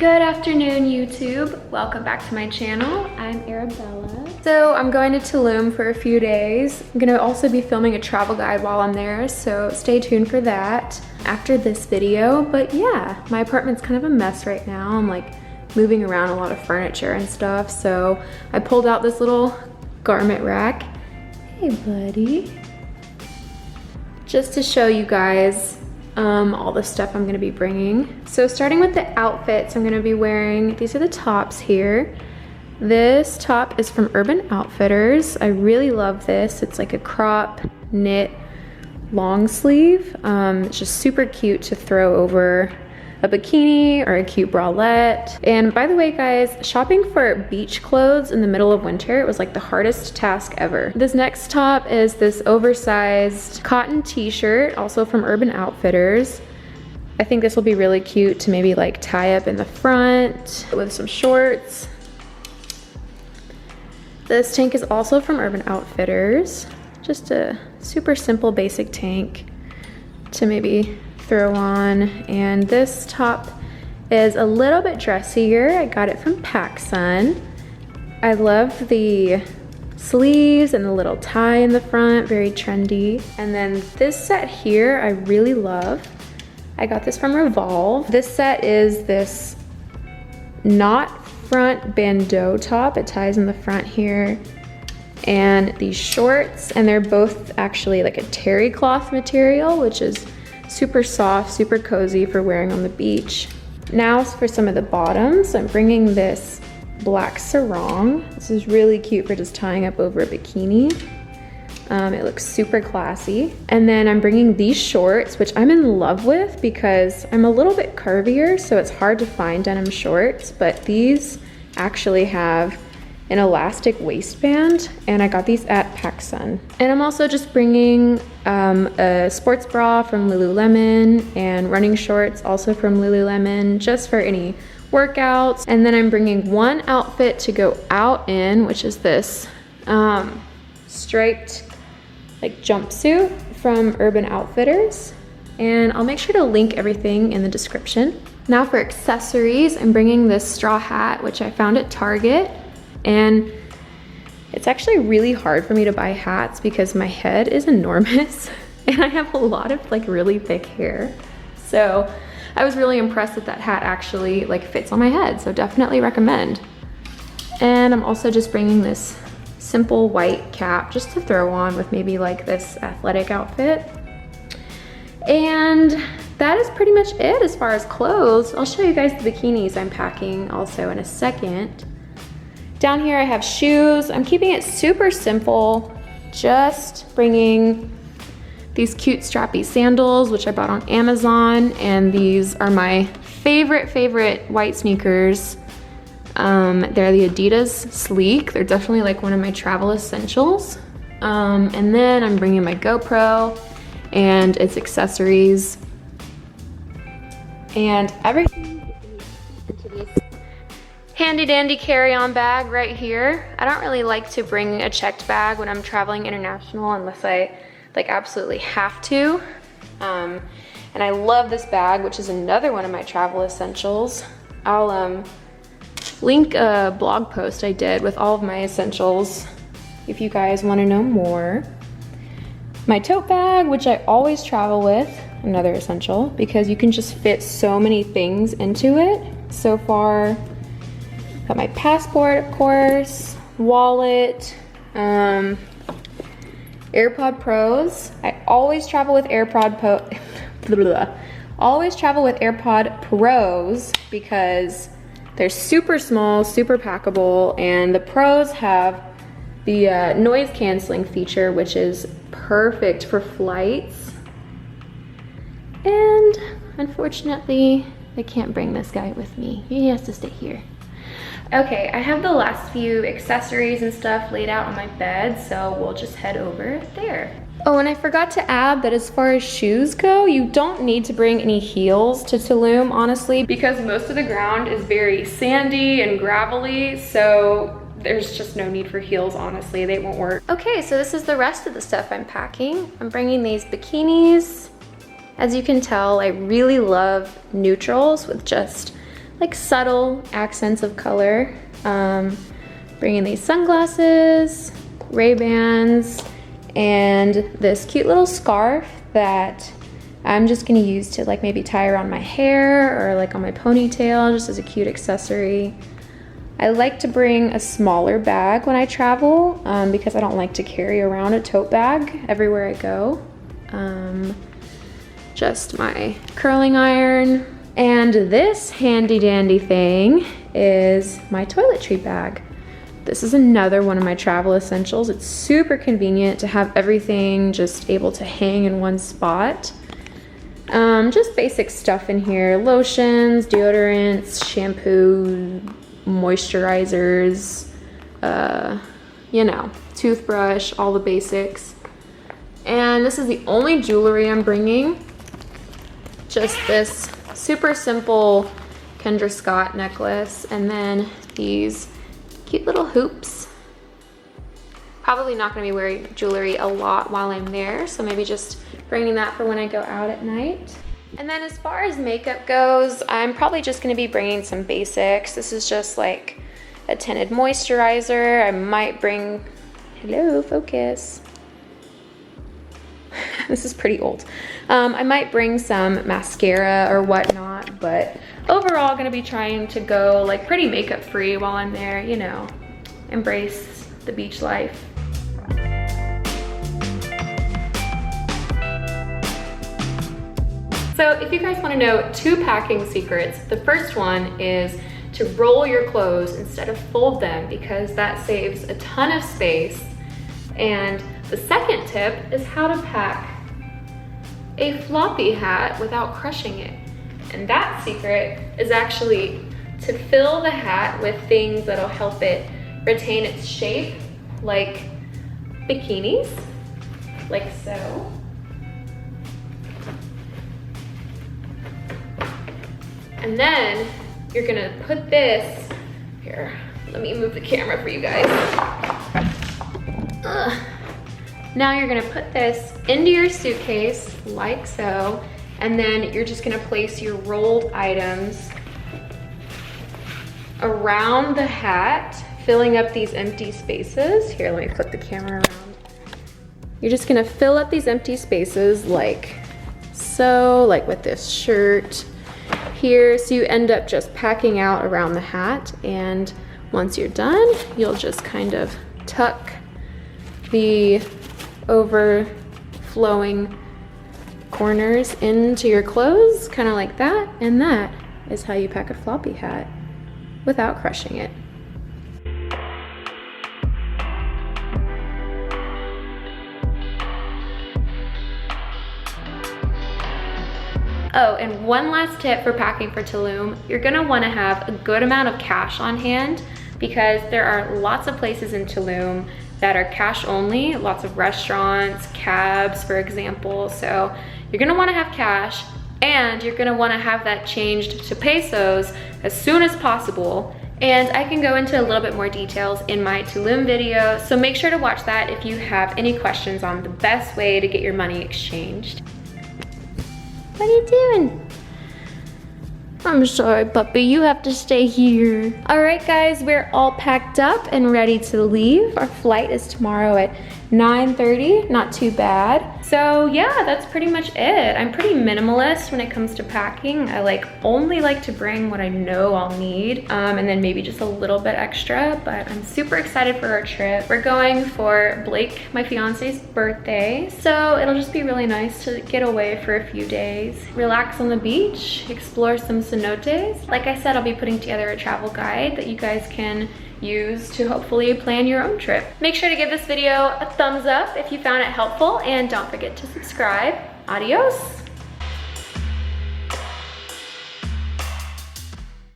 Good afternoon, YouTube. Welcome back to my channel. I'm Arabella. So I'm going to Tulum for a few days. I'm gonna also be filming a travel guide while I'm there, so stay tuned for that after this video. But yeah, my apartment's kind of a mess right now. I'm like moving around a lot of furniture and stuff, so I pulled out this little garment rack. Hey, buddy. Just to show you guys all the stuff I'm gonna be bringing. So starting with the outfits I'm gonna be wearing, these are the tops here. This top is from Urban Outfitters. I really love this. It's like a crop knit long sleeve. It's just super cute to throw over a bikini or a cute bralette. And by the way, guys, shopping for beach clothes in the middle of winter, it was like the hardest task ever. This next top is this oversized cotton t-shirt, also from Urban Outfitters. I think this will be really cute to maybe like tie up in the front with some shorts. This tank is also from Urban Outfitters. Just a super simple basic tank to maybe throw on. And this top is a little bit dressier. I got it from Pacsun. I love the sleeves and the little tie in the front, very trendy. And then this set here I really love. I got this from Revolve. This set is this knot front bandeau top. It ties in the front here. And these shorts, and they're both actually like a terry cloth material, which is super soft, super cozy for wearing on the beach. Now for some of the bottoms, I'm bringing this black sarong. This is really cute for just tying up over a bikini. It looks super classy. And then I'm bringing these shorts, which I'm in love with because I'm a little bit curvier, so it's hard to find denim shorts, but these actually have an elastic waistband, and I got these at Pacsun. And I'm also just bringing a sports bra from Lululemon and running shorts also from Lululemon, just for any workouts. And then I'm bringing one outfit to go out in, which is this striped like jumpsuit from Urban Outfitters. And I'll make sure to link everything in the description. Now for accessories, I'm bringing this straw hat, which I found at Target. And it's actually really hard for me to buy hats because my head is enormous and I have a lot of like really thick hair. So I was really impressed that that hat actually like fits on my head, so definitely recommend. And I'm also just bringing this simple white cap just to throw on with maybe like this athletic outfit. And that is pretty much it as far as clothes. I'll show you guys the bikinis I'm packing also in a second. Down here I have shoes. I'm keeping it super simple, just bringing these cute strappy sandals, which I bought on Amazon, and these are my favorite white sneakers. They're the Adidas Sleek. They're definitely like one of my travel essentials. And then I'm bringing my GoPro and its accessories and everything into these handy dandy carry-on bag right here. I don't really like to bring a checked bag when I'm traveling international unless I like absolutely have to. And I love this bag, which is another one of my travel essentials. I'll link a blog post I did with all of my essentials if you guys want to know more. My tote bag, which I always travel with, another essential, because you can just fit so many things into it. So far, got my passport, of course, wallet, AirPod Pros. I always travel with AirPod Pros because they're super small, super packable, and the Pros have the noise canceling feature, which is perfect for flights. And unfortunately, I can't bring this guy with me. He has to stay here. Okay, I have the last few accessories and stuff laid out on my bed, so we'll just head over there. Oh, and I forgot to add that as far as shoes go, you don't need to bring any heels to Tulum, honestly, because most of the ground is very sandy and gravelly, so there's just no need for heels, honestly. They won't work. Okay, so this is the rest of the stuff I'm packing. I'm bringing these bikinis. As you can tell, I really love neutrals with just like subtle accents of color. Bringing these sunglasses, Ray-Bans, and this cute little scarf that I'm just gonna use to like maybe tie around my hair or like on my ponytail, just as a cute accessory. I like to bring a smaller bag when I travel because I don't like to carry around a tote bag everywhere I go. Just my curling iron. And this handy dandy thing is my toiletry bag. This is another one of my travel essentials. It's super convenient to have everything just able to hang in one spot. Just basic stuff in here, lotions, deodorants, shampoo, moisturizers, you know, toothbrush, all the basics. And this is the only jewelry I'm bringing. Just this super simple Kendra Scott necklace, and then these cute little hoops. Probably not gonna be wearing jewelry a lot while I'm there, so maybe just bringing that for when I go out at night. And then as far as makeup goes, I'm probably just gonna be bringing some basics. This is just like a tinted moisturizer. I might bring, hello, focus. This is pretty old. I might bring some mascara or whatnot, but overall gonna be trying to go like pretty makeup free while I'm there, you know, embrace the beach life. So if you guys wanna know 2 packing secrets, the first one is to roll your clothes instead of fold them because that saves a ton of space. And the second tip is how to pack a floppy hat without crushing it. And that secret is actually to fill the hat with things that'll help it retain its shape, like bikinis, like so. And then you're gonna put this, here, let me move the camera for you guys. Now you're gonna put this into your suitcase, like so, and then you're just gonna place your rolled items around the hat, filling up these empty spaces. Here, let me flip the camera around. You're just gonna fill up these empty spaces like so, like with this shirt here, so you end up just packing out around the hat, and once you're done, you'll just kind of tuck the overflowing corners into your clothes, kind of like that, and that is how you pack a floppy hat without crushing it. Oh, and one last tip for packing for Tulum, you're gonna wanna have a good amount of cash on hand because there are lots of places in Tulum that are cash only, lots of restaurants, cabs, for example. So you're gonna wanna have cash, and you're gonna wanna have that changed to pesos as soon as possible. And I can go into a little bit more details in my Tulum video, so make sure to watch that if you have any questions on the best way to get your money exchanged. What are you doing? I'm sorry, puppy, you have to stay here. All right, guys, we're all packed up and ready to leave. Our flight is tomorrow at 9:30, not too bad. So yeah, that's pretty much it. I'm pretty minimalist when it comes to packing. I only like to bring what I know I'll need, and then maybe just a little bit extra, but I'm super excited for our trip. We're going for Blake, my fiance's birthday, so it'll just be really nice to get away for a few days, relax on the beach, explore some cenotes. Like I said, I'll be putting together a travel guide that you guys can use to hopefully plan your own trip. Make sure to give this video a thumbs up if you found it helpful, and don't forget to subscribe. Adios.